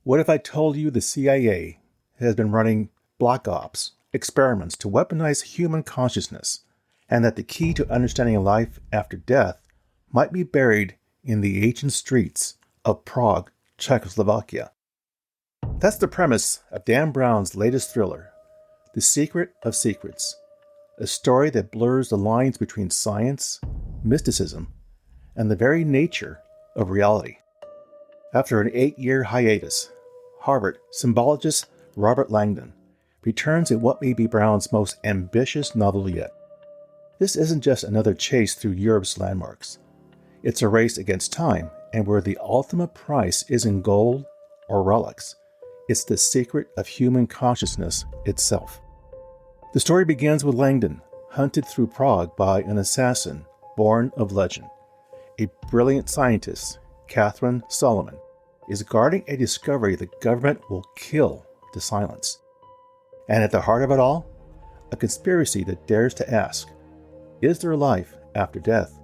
What if I told you the CIA has been running black ops experiments to weaponize human consciousness, and that the key to understanding life after death might be buried in the ancient streets of Prague, Czechoslovakia? That's the premise of Dan Brown's latest thriller, The Secret of Secrets, a story that blurs the lines between science, mysticism, and the very nature of reality. After an 8-year hiatus, Harvard symbologist Robert Langdon returns in what may be Brown's most ambitious novel yet. This isn't just another chase through Europe's landmarks. It's a race against time, and where the ultimate price isn't gold or relics, it's the secret of human consciousness itself. The story begins with Langdon, hunted through Prague by an assassin born of legend. A brilliant scientist, Catherine Solomon, is guarding a discovery the government will kill to silence. And at the heart of it all, a conspiracy that dares to ask, is there life after death,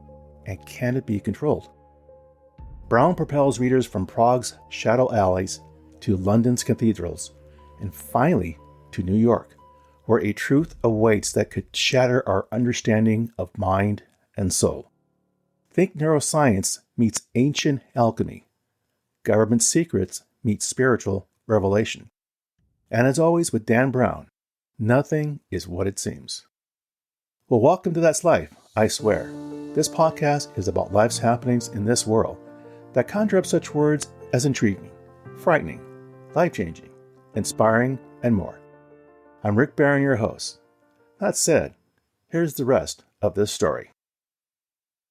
and can it be controlled? Brown propels readers from Prague's shadow alleys to London's cathedrals, and finally to New York, where a truth awaits that could shatter our understanding of mind and soul. Think neuroscience meets ancient alchemy. Government secrets meet spiritual revelation. And as always with Dan Brown, nothing is what it seems. Well, welcome to That's Life, I swear. This podcast is about life's happenings in this world that conjure up such words as intriguing, frightening, life-changing, inspiring, and more. I'm Rick Barron, your host. That said, here's the rest of this story.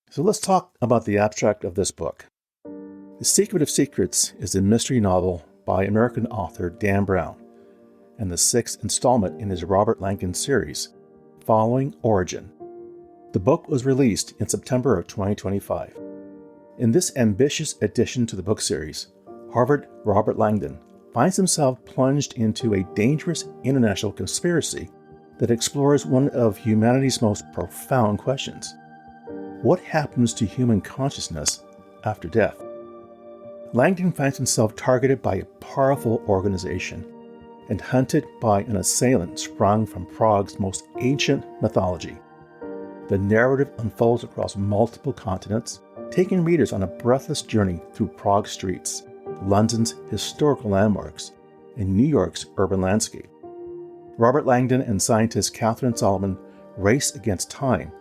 So let's talk about the abstract of this book. The Secret of Secrets is a mystery novel by American author Dan Brown, and the 6th installment in his Robert Langdon series, following Origin. The book was released in September of 2025. In this ambitious addition to the book series, Harvard Robert Langdon finds himself plunged into a dangerous international conspiracy that explores one of humanity's most profound questions. What happens to human consciousness after death? Langdon finds himself targeted by a powerful organization and hunted by an assailant sprung from Prague's most ancient mythology. The narrative unfolds across multiple continents, taking readers on a breathless journey through Prague's streets, London's historical landmarks, and New York's urban landscape. Robert Langdon and scientist Catherine Solomon race against time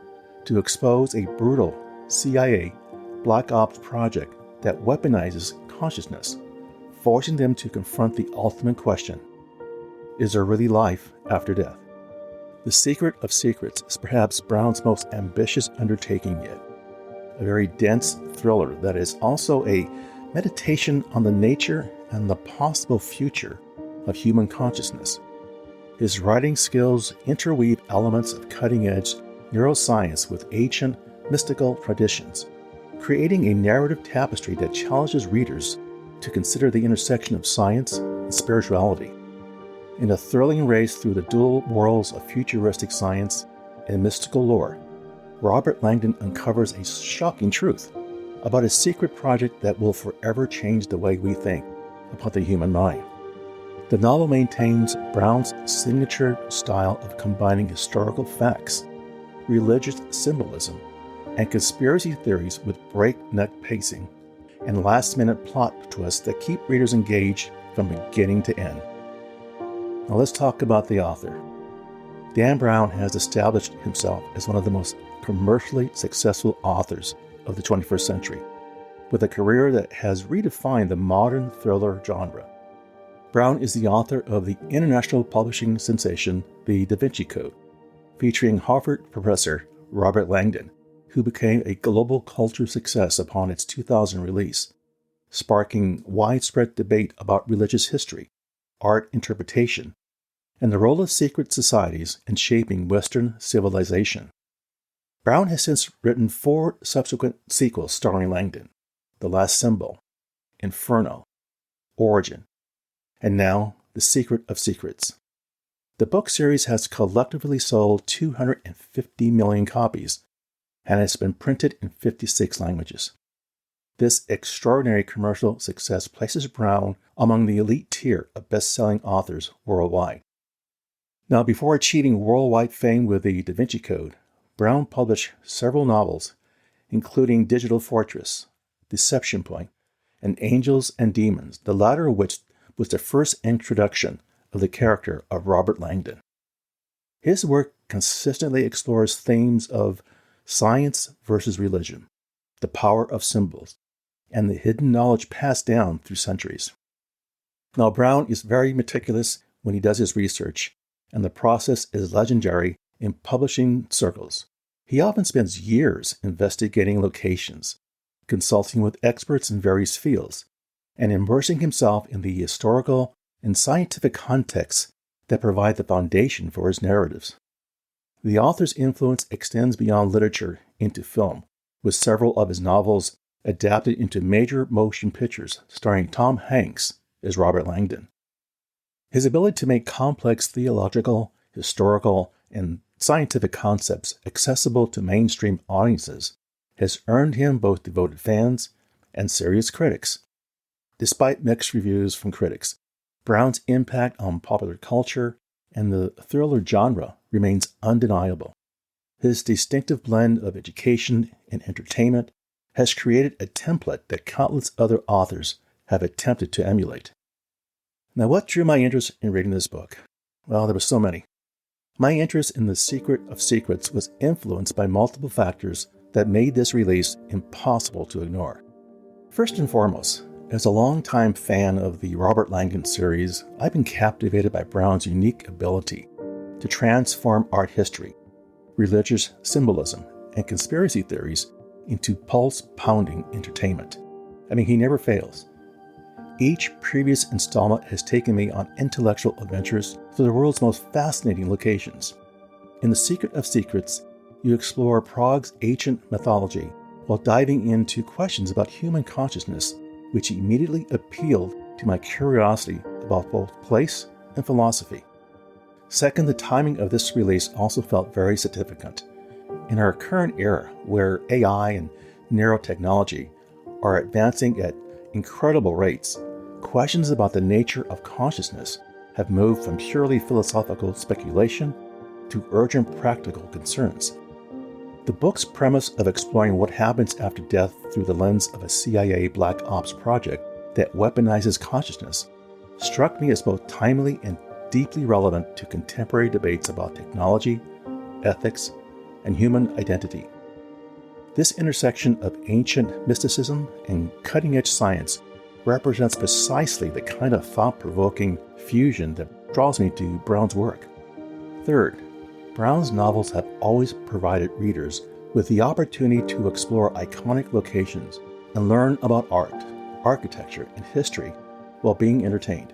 to expose a brutal CIA black ops project that weaponizes consciousness, forcing them to confront the ultimate question: is there really life after death? The Secret of Secrets is perhaps Brown's most ambitious undertaking yet, a very dense thriller that is also a meditation on the nature and the possible future of human consciousness. His writing skills interweave elements of cutting-edge neuroscience with ancient mystical traditions, creating a narrative tapestry that challenges readers to consider the intersection of science and spirituality. In a thrilling race through the dual worlds of futuristic science and mystical lore, Robert Langdon uncovers a shocking truth about a secret project that will forever change the way we think about the human mind. The novel maintains Brown's signature style of combining historical facts, religious symbolism, and conspiracy theories with breakneck pacing and last-minute plot twists that keep readers engaged from beginning to end. Now let's talk about the author. Dan Brown has established himself as one of the most commercially successful authors of the 21st century, with a career that has redefined the modern thriller genre. Brown is the author of the international publishing sensation The Da Vinci Code, featuring Harvard professor Robert Langdon, who became a global culture success upon its 2000 release, sparking widespread debate about religious history, art interpretation, and the role of secret societies in shaping Western civilization. Brown has since written 4 subsequent sequels starring Langdon: The Last Symbol, Inferno, Origin, and now The Secret of Secrets. The book series has collectively sold 250 million copies and has been printed in 56 languages. This extraordinary commercial success places Brown among the elite tier of best-selling authors worldwide. Now, before achieving worldwide fame with the Da Vinci Code, Brown published several novels, including Digital Fortress, Deception Point, and Angels and Demons, the latter of which was the first introduction of the character of Robert Langdon. His work consistently explores themes of science versus religion, the power of symbols, and the hidden knowledge passed down through centuries. Now, Brown is very meticulous when he does his research, and the process is legendary in publishing circles. He often spends years investigating locations, consulting with experts in various fields, and immersing himself in the historical and scientific contexts that provide the foundation for his narratives. The author's influence extends beyond literature into film, with several of his novels adapted into major motion pictures starring Tom Hanks as Robert Langdon. His ability to make complex theological, historical, and scientific concepts accessible to mainstream audiences has earned him both devoted fans and serious critics. Despite mixed reviews from critics, Brown's impact on popular culture and the thriller genre remains undeniable. His distinctive blend of education and entertainment has created a template that countless other authors have attempted to emulate. Now, what drew my interest in reading this book? Well, there were so many. My interest in The Secret of Secrets was influenced by multiple factors that made this release impossible to ignore. First and foremost, as a longtime fan of the Robert Langdon series, I've been captivated by Brown's unique ability to transform art history, religious symbolism, and conspiracy theories into pulse-pounding entertainment. I mean, he never fails. Each previous installment has taken me on intellectual adventures to the world's most fascinating locations. In The Secret of Secrets, you explore Prague's ancient mythology while diving into questions about human consciousness, which immediately appealed to my curiosity about both place and philosophy. Second, the timing of this release also felt very significant. In our current era, where AI and neurotechnology are advancing at incredible rates, questions about the nature of consciousness have moved from purely philosophical speculation to urgent practical concerns. The book's premise of exploring what happens after death through the lens of a CIA Black Ops project that weaponizes consciousness struck me as both timely and deeply relevant to contemporary debates about technology, ethics, and human identity. This intersection of ancient mysticism and cutting-edge science represents precisely the kind of thought-provoking fusion that draws me to Brown's work. Third, Brown's novels have always provided readers with the opportunity to explore iconic locations and learn about art, architecture, and history while being entertained.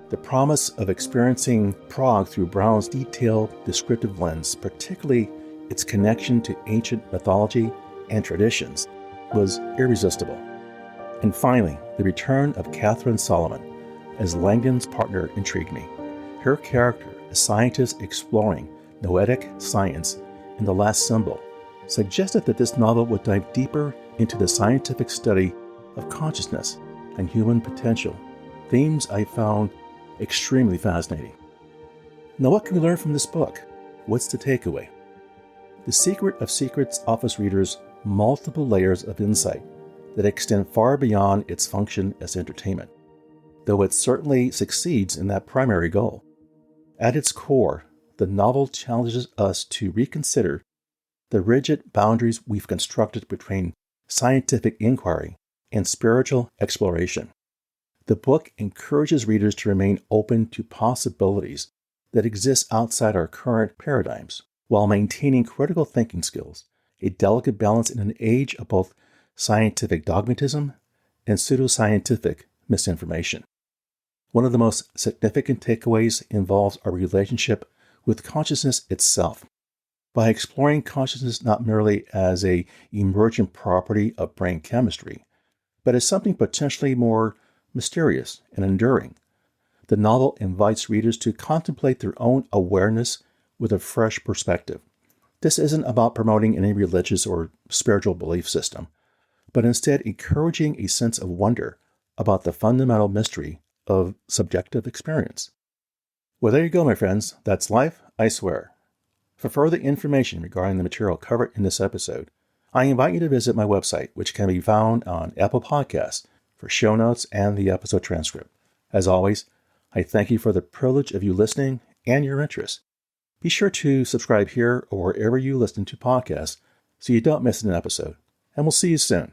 The promise of experiencing Prague through Brown's detailed, descriptive lens, particularly its connection to ancient mythology and traditions, was irresistible. And finally, the return of Catherine Solomon as Langdon's partner intrigued me. Her character, a scientist exploring noetic science in The Last Symbol, suggested that this novel would dive deeper into the scientific study of consciousness and human potential, themes I found extremely fascinating. Now, what can we learn from this book? What's the takeaway? The Secret of Secrets offers readers multiple layers of insight that extend far beyond its function as entertainment, though it certainly succeeds in that primary goal. At its core, the novel challenges us to reconsider the rigid boundaries we've constructed between scientific inquiry and spiritual exploration. The book encourages readers to remain open to possibilities that exist outside our current paradigms, while maintaining critical thinking skills, a delicate balance in an age of both scientific dogmatism and pseudoscientific misinformation. One of the most significant takeaways involves our relationship with consciousness itself. By exploring consciousness not merely as an emergent property of brain chemistry, but as something potentially more mysterious and enduring, the novel invites readers to contemplate their own awareness with a fresh perspective. This isn't about promoting any religious or spiritual belief system, but instead encouraging a sense of wonder about the fundamental mystery of subjective experience. Well, there you go, my friends. That's life, I swear. For further information regarding the material covered in this episode, I invite you to visit my website, which can be found on Apple Podcasts, for show notes and the episode transcript. As always, I thank you for the privilege of you listening and your interest. Be sure to subscribe here or wherever you listen to podcasts so you don't miss an episode, and we'll see you soon.